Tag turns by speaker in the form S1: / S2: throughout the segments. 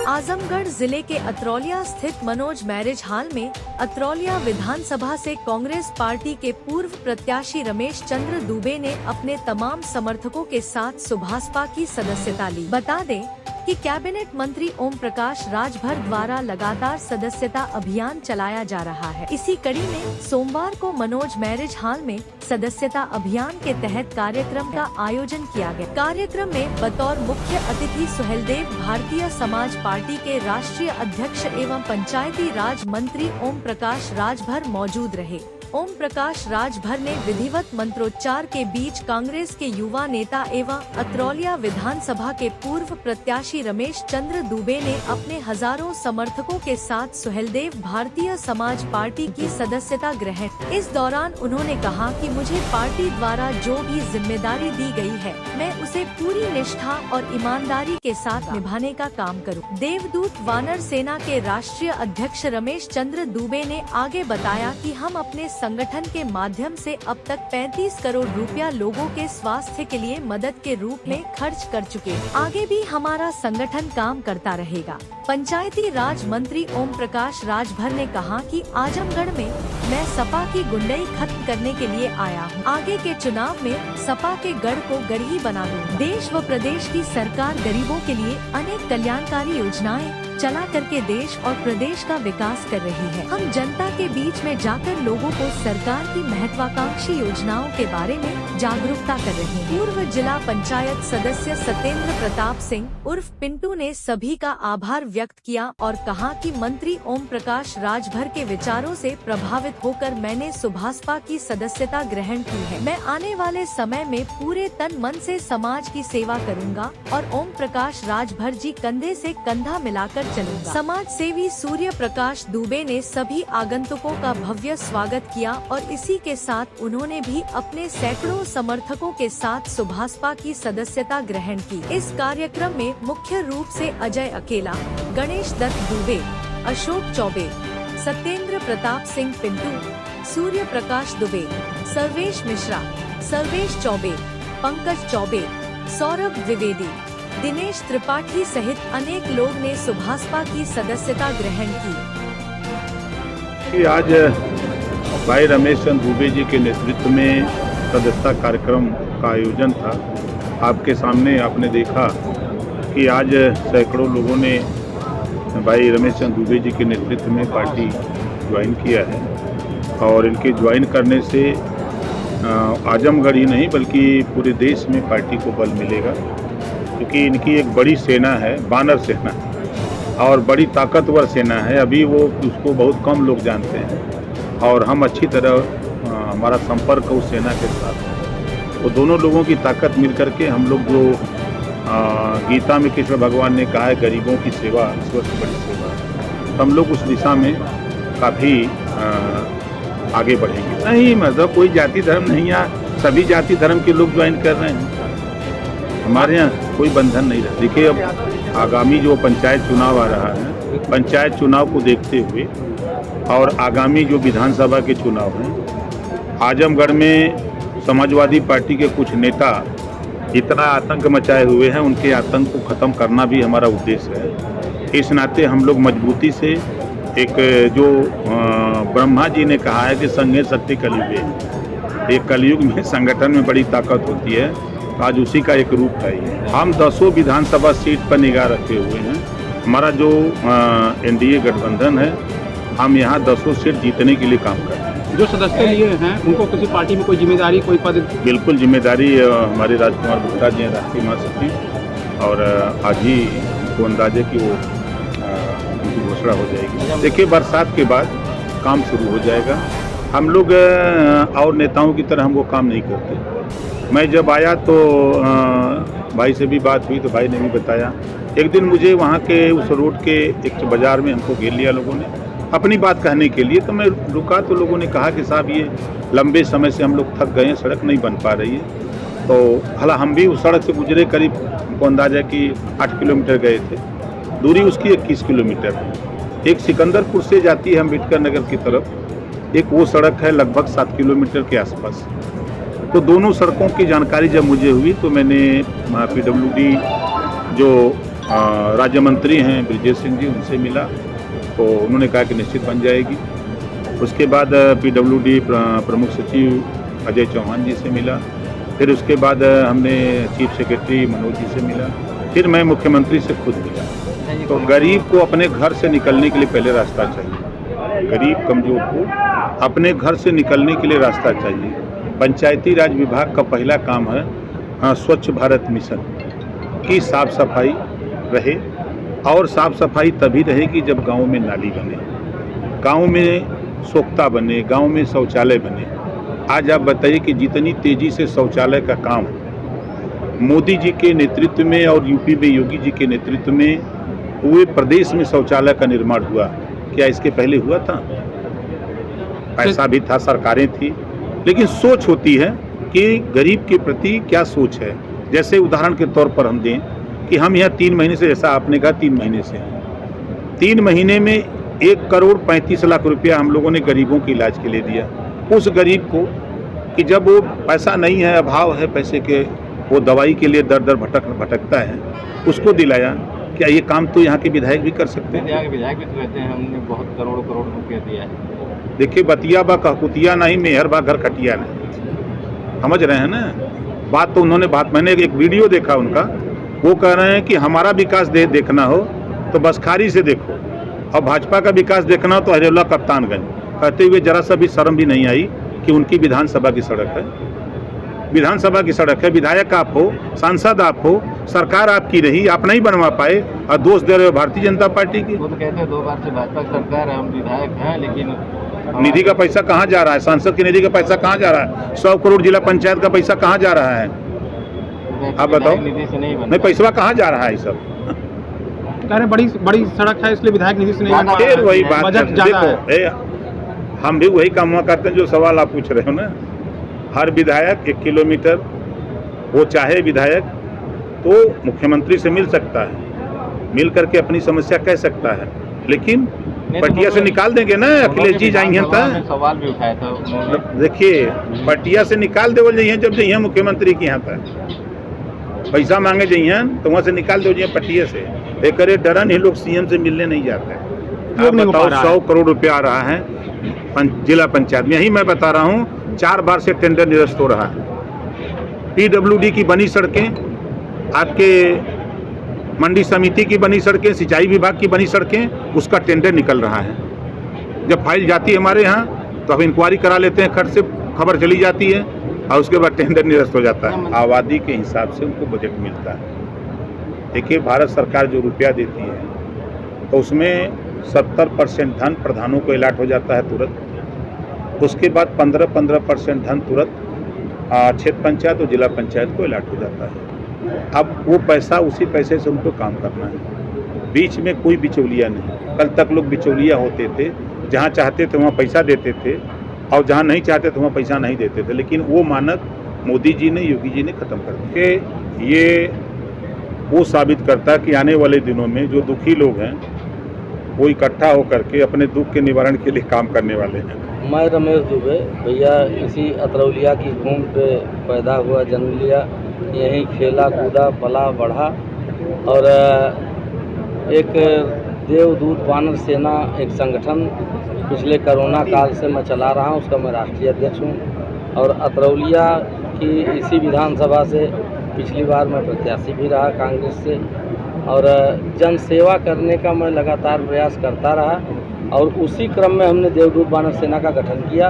S1: आजमगढ़ जिले के अतरौलिया स्थित मनोज मैरिज हॉल में अतरौलिया विधानसभा से कांग्रेस पार्टी के पूर्व प्रत्याशी रमेश चंद्र दुबे ने अपने तमाम समर्थकों के साथ सुभाषपा की सदस्यता ली। बता दें कि कैबिनेट मंत्री ओम प्रकाश राजभर द्वारा लगातार सदस्यता अभियान चलाया जा रहा है। इसी कड़ी में सोमवार को मनोज मैरिज हॉल में सदस्यता अभियान के तहत कार्यक्रम का आयोजन किया गया। कार्यक्रम में बतौर मुख्य अतिथि सुहेलदेव भारतीय समाज पार्टी के राष्ट्रीय अध्यक्ष एवं पंचायती राज मंत्री ओम प्रकाश राजभर मौजूद रहे। ओम प्रकाश राजभर ने विधिवत मंत्रोच्चार के बीच कांग्रेस के युवा नेता एवं अतरौलिया विधानसभा के पूर्व प्रत्याशी रमेश चंद्र दुबे ने अपने हजारों समर्थकों के साथ सुहेलदेव भारतीय समाज पार्टी की सदस्यता ग्रहण। इस दौरान उन्होंने कहा कि मुझे पार्टी द्वारा जो भी जिम्मेदारी दी गई है, मैं उसे पूरी निष्ठा और ईमानदारी के साथ निभाने का काम करूं। देवदूत वानर सेना के राष्ट्रीय अध्यक्ष रमेश चंद्र दुबे ने आगे बताया कि हम अपने संगठन के माध्यम से अब तक 35 करोड़ रुपया लोगों के स्वास्थ्य के लिए मदद के रूप में खर्च कर चुके। आगे भी हमारा संगठन काम करता रहेगा। पंचायती राज मंत्री ओम प्रकाश राजभर ने कहा कि आजमगढ़ में मैं सपा की गुंडई खत्म करने के लिए आया हूँ। आगे के चुनाव में सपा के गढ़ को गढ़ ही बना दूँ। देश व प्रदेश की सरकार गरीबों के लिए अनेक कल्याणकारी योजनाएं चला करके देश और प्रदेश का विकास कर रही है। हम जनता के बीच में जाकर लोगों को सरकार की महत्वाकांक्षी योजनाओं के बारे में जागरूकता कर रहे हैं। पूर्व जिला पंचायत सदस्य सत्येंद्र प्रताप सिंह उर्फ पिंटू ने सभी का आभार व्यक्त किया और कहा कि मंत्री ओम प्रकाश राजभर के विचारों से प्रभावित होकर मैंने सुभाषपा की सदस्यता ग्रहण की है। मैं आने वाले समय में पूरे तन मन से समाज की सेवा करूँगा और ओम प्रकाश राजभर जी कंधे से कंधा मिलाकर चलूंगा। समाज सेवी सूर्य प्रकाश दुबे ने सभी आगंतुकों का भव्य स्वागत किया और इसी के साथ उन्होंने भी अपने सैकड़ों समर्थकों के साथ सुभाषपा की सदस्यता ग्रहण की। इस कार्यक्रम में मुख्य रूप से अजय अकेला, गणेश दत्त दुबे, अशोक चौबे, सत्येंद्र प्रताप सिंह पिंटू, सूर्य प्रकाश दुबे, सर्वेश मिश्रा, सर्वेश चौबे, पंकज चौबे, सौरभ द्विवेदी, दिनेश त्रिपाठी सहित अनेक लोग ने सुभाषपा की सदस्यता ग्रहण की।
S2: आज भाई रमेश चंद्र दुबे जी के नेतृत्व में सदस्यता कार्यक्रम का आयोजन था। आपके सामने आपने देखा कि आज सैकड़ों लोगों ने भाई रमेश चंद्र दुबे जी के नेतृत्व में पार्टी ज्वाइन किया है और इनके ज्वाइन करने से आजमगढ़ ही नहीं बल्कि पूरे देश में पार्टी को बल मिलेगा, क्योंकि इनकी एक बड़ी सेना है, वानर सेना, और बड़ी ताकतवर सेना है। अभी वो उसको बहुत कम लोग जानते हैं और हम अच्छी तरह हमारा संपर्क उस सेना के साथ है। वो दोनों लोगों की ताकत मिल करके हम लोग जो गीता में कृष्ण भगवान ने कहा है गरीबों की सेवा ईश्वर से बड़ी सेवा है, तो हम लोग उस दिशा में काफ़ी आगे बढ़ेंगे। नहीं मतलब कोई जाति धर्म नहीं, यहाँ सभी जाति धर्म के लोग ज्वाइन कर रहे हैं। हमारे यहाँ कोई बंधन नहीं रहा। देखिए अब आगामी जो पंचायत चुनाव आ रहा है, पंचायत चुनाव को देखते हुए और आगामी जो विधानसभा के चुनाव हैं, आजमगढ़ में समाजवादी पार्टी के कुछ नेता इतना आतंक मचाए हुए हैं, उनके आतंक को ख़त्म करना भी हमारा उद्देश्य है। इस नाते हम लोग मजबूती से एक जो ब्रह्मा जी ने कहा है कि संघे शक्ति कलयुग, एक कलयुग में संगठन में बड़ी ताकत होती है, आज उसी का एक रूप है ये। हम 10 विधानसभा सीट पर निगाह रखे हुए हैं। हमारा जो एनडीए गठबंधन है, हम यहाँ 10 सीट जीतने के लिए काम कर रहे हैं।
S3: जो सदस्य लिए हैं उनको किसी पार्टी में कोई जिम्मेदारी, कोई पद?
S2: बिल्कुल जिम्मेदारी हमारे राजकुमार गुप्ता जी हैं, राष्ट्रीय महासचिव, और आज ही उनको अंदाजे कि वो उनकी घोषणा हो जाएगी। देखिए बरसात के बाद काम शुरू हो जाएगा। हम लोग और नेताओं की तरह हम वो काम नहीं करते। मैं जब आया तो भाई से भी बात हुई तो भाई ने भी बताया। एक दिन मुझे वहाँ के उस रोड के एक बाज़ार में हमको घेर लिया लोगों ने अपनी बात कहने के लिए, तो मैं रुका तो लोगों ने कहा कि साहब ये लंबे समय से हम लोग थक गए हैं, सड़क नहीं बन पा रही है। तो हालांकि हम भी उस सड़क से गुजरे, करीब हमको अंदाजा कि 8 किलोमीटर गए थे, दूरी उसकी 21 किलोमीटर है। एक सिकंदरपुर से जाती है अम्बेडकर नगर की तरफ, एक वो सड़क है लगभग 7 किलोमीटर के आसपास। तो दोनों सड़कों की जानकारी जब मुझे हुई तो मैंने PWD जो राज्य मंत्री हैं ब्रिजेश सिंह जी, उनसे मिला तो उन्होंने कहा कि निश्चित बन जाएगी। उसके बाद PWD प्रमुख सचिव अजय चौहान जी से मिला, फिर उसके बाद हमने चीफ सेक्रेटरी मनोज जी से मिला, फिर मैं मुख्यमंत्री से खुद मिला। तो गरीब को अपने घर से निकलने के लिए पहले रास्ता चाहिए, गरीब कमजोर को अपने घर से निकलने के लिए रास्ता चाहिए। पंचायती राज विभाग का पहला काम है स्वच्छ भारत मिशन की साफ सफाई रहे, और साफ सफाई तभी रहेगी जब गांव में नाली बने, गांव में सोख्ता बने, गांव में शौचालय बने। आज आप बताइए कि जितनी तेजी से शौचालय का काम मोदी जी के नेतृत्व में और यूपी में योगी जी के नेतृत्व में पूरे प्रदेश में शौचालय का निर्माण हुआ, क्या इसके पहले हुआ था? पैसा भी था, सरकारें थी, लेकिन सोच होती है कि गरीब के प्रति क्या सोच है। जैसे उदाहरण के तौर पर हम दें कि हम यहाँ 3 महीने से, जैसा आपने कहा 3 महीने से, 3 महीने में 1,35,00,000 रुपया हम लोगों ने गरीबों के इलाज के लिए दिया। उस गरीब को कि जब वो पैसा नहीं है, अभाव है पैसे के, वो दवाई के लिए दर दर भटकता है, उसको दिलाया। क्या ये काम तो यहाँ के विधायक भी कर सकते हैं?
S4: यहाँ के विधायक भी तो कहते हैं हमने बहुत करोड़ रुपया दिया है।
S2: देखिए, बतिया बा कहकुतिया नहीं, मेहर बा घर खटिया नहीं, समझ रहे हैं ना बात। तो उन्होंने मैंने एक वीडियो देखा उनका, वो कह रहे हैं कि हमारा विकास देखना हो तो बसखारी से देखो, और भाजपा का विकास देखना हो तो हरियाला कप्तानगंज, कहते हुए जरा सा भी शर्म भी नहीं आई कि उनकी विधानसभा की सड़क है, विधानसभा की सड़क है। विधायक आप हो, सांसद आप हो, सरकार आपकी रही, आप नहीं बनवा पाए और दोष दे रहे हो भारतीय जनता पार्टी की।
S4: वो तो कहते हैं 2 बार से भाजपा की सरकार है, हम विधायक हैं, लेकिन
S2: निधि का पैसा कहाँ जा रहा है? सांसद की निधि का पैसा कहाँ जा रहा है? 100 करोड़ जिला पंचायत का पैसा कहाँ जा रहा है? आप बताओ।
S4: निधि से
S2: नहीं, पैसा कहाँ जा रहा है? सब
S3: कह रहे बड़ी सड़क है इसलिए विधायक निधि से नहीं बन पा रहा है।
S2: फिर वही बात
S3: बजट
S2: है।
S3: ज्यादा है।
S2: देखो, हम भी वही काम करते हैं जो सवाल आप पूछ रहे हो ना। हर विधायक 1 किलोमीटर, वो चाहे विधायक तो मुख्यमंत्री से मिल सकता है, मिल करके अपनी समस्या कह सकता है, लेकिन पटिया से निकाल देंगे ना। अखिलेश जी जाएंगे तो
S4: सवाल भी उठाया था उन्होंने।
S2: देखिए, पटिया से निकाल दे जाइए, जब जाइए मुख्यमंत्री के यहाँ तक पैसा मांगे जाइए तो वहाँ से निकाल दो जाइए पटिया से। एक डरा नहीं, लोग सीएम से मिलने नहीं जाते हैं। आप बताओ, 100 करोड़ रुपया आ रहा है जिला पंचायत में। यही मैं बता रहा हूँ, 4 बार से टेंडर निरस्त हो रहा है। PWD की बनी सड़कें, आपके मंडी समिति की बनी सड़कें, सिंचाई विभाग की बनी सड़कें, उसका टेंडर निकल रहा है। जब फाइल जाती है हमारे यहाँ तो हम इंक्वायरी करा लेते हैं, खर्च से खबर चली जाती है और उसके बाद टेंडर निरस्त हो जाता है। आबादी के हिसाब से उनको बजट मिलता है। देखिए, भारत सरकार जो रुपया देती है तो उसमें 70% धन प्रधानों को अलॉट हो जाता है तुरंत। उसके बाद 15% धन तुरंत क्षेत्र पंचायत और जिला पंचायत को अलॉट हो जाता है। अब वो पैसा, उसी पैसे से उनको काम करना है। बीच में कोई बिचौलिया नहीं। कल तक लोग बिचौलिया होते थे, जहाँ चाहते थे वहाँ पैसा देते थे और जहाँ नहीं चाहते थे वहाँ पैसा नहीं देते थे। लेकिन वो मानक मोदी जी ने, योगी जी ने ख़त्म कर दिया। ये वो साबित करता है कि आने वाले दिनों में जो दुखी लोग हैं वो इकट्ठा होकर के अपने दुख के निवारण के लिए काम करने वाले हैं।
S5: मैं रमेश दुबे, भैया इसी अतरौलिया की भूमि पे पैदा हुआ, जन्म लिया, यहीं खेला कूदा पला बढ़ा। और एक देवदूत वानर सेना एक संगठन पिछले कोरोना काल से मैं चला रहा हूँ, उसका मैं राष्ट्रीय अध्यक्ष हूँ। और अतरौलिया की इसी विधानसभा से पिछली बार मैं प्रत्याशी भी रहा कांग्रेस से, और जन सेवा करने का मैं लगातार प्रयास करता रहा। और उसी क्रम में हमने देवदूत वानर सेना का गठन किया।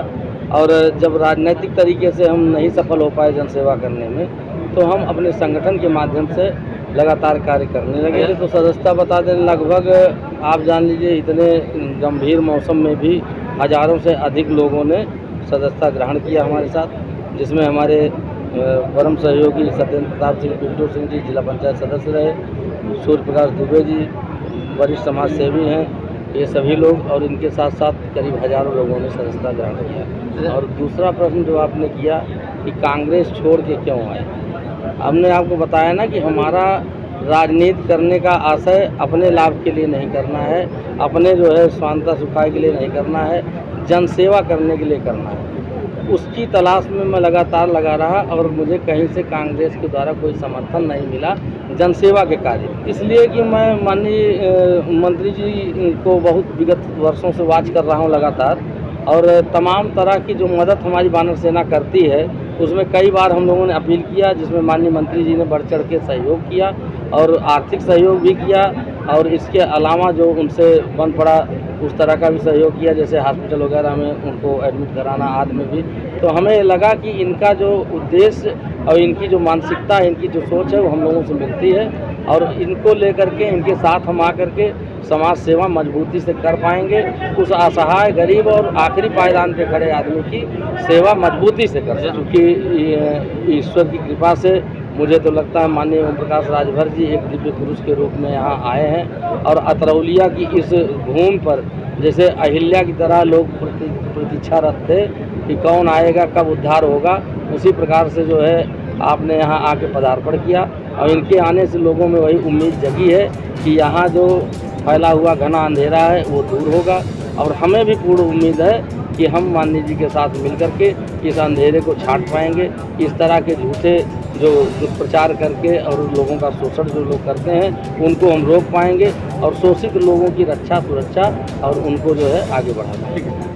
S5: और जब राजनीतिक तरीके से हम नहीं सफल हो पाए जन सेवा करने में, तो हम अपने संगठन के माध्यम से लगातार कार्य करने लगे। तो सदस्यता बता दें, लगभग आप जान लीजिए इतने गंभीर मौसम में भी हज़ारों से अधिक लोगों ने सदस्यता ग्रहण किया हमारे साथ, जिसमें हमारे परम सहयोगी सत्येंद्र प्रताप सिंह पिंटू सिंह जी जिला पंचायत सदस्य रहे, सूर्य प्रकाश दुबे जी वरिष्ठ समाज सेवी हैं, ये सभी लोग, और इनके साथ साथ करीब हज़ारों लोगों ने सदस्यता ग्रहण किया। और दूसरा प्रश्न जो आपने किया कि कांग्रेस छोड़ के क्यों आए, हमने आपको बताया ना कि हमारा राजनीति करने का आशय अपने लाभ के लिए नहीं करना है, अपने जो है स्वांतः सुखाय के लिए नहीं करना है, जन सेवा करने के लिए करना है। उसकी तलाश में मैं लगातार लगा रहा और मुझे कहीं से कांग्रेस के द्वारा कोई समर्थन नहीं मिला जनसेवा के कार्य, इसलिए कि मैं माननीय मंत्री जी को बहुत विगत वर्षों से वाच कर रहा हूँ लगातार, और तमाम तरह की जो मदद हमारी वानर सेना करती है उसमें कई बार हम लोगों ने अपील किया, जिसमें माननीय मंत्री जी ने बढ़ चढ़ के सहयोग किया और आर्थिक सहयोग भी किया, और इसके अलावा जो उनसे बन पड़ा उस तरह का भी सहयोग किया, जैसे हॉस्पिटल वगैरह में उनको एडमिट कराना आदि में भी। तो हमें लगा कि इनका जो उद्देश्य और इनकी जो मानसिकता, इनकी जो सोच है वो हम लोगों से मिलती है, और इनको लेकर के इनके साथ हम आकर के समाज सेवा मजबूती से कर पाएंगे, उस असहाय गरीब और आखिरी पायदान पे खड़े आदमी की सेवा मजबूती से कर सकें। क्योंकि ईश्वर की कृपा से मुझे तो लगता है माननीय ओम प्रकाश राजभर जी एक दिव्य पुरुष के रूप में यहाँ आए हैं, और अतरौलिया की इस भूमि पर जैसे अहिल्या की तरह लोग प्रतीक्षारत थे कि कौन आएगा, कब उद्धार होगा, उसी प्रकार से जो है आपने यहाँ आके पदार्पण किया, और इनके आने से लोगों में वही उम्मीद जगी है कि यहाँ जो फैला हुआ घना अंधेरा है वो दूर होगा, और हमें भी पूर्ण उम्मीद है कि हम माननीय जी के साथ मिलकर के इस अंधेरे को छांट पाएंगे। इस तरह के झूठे जो दुष्प्रचार करके और लोगों का शोषण जो लोग करते हैं उनको हम रोक पाएंगे, और शोषित लोगों की रक्षा सुरक्षा और उनको जो है आगे बढ़ाना।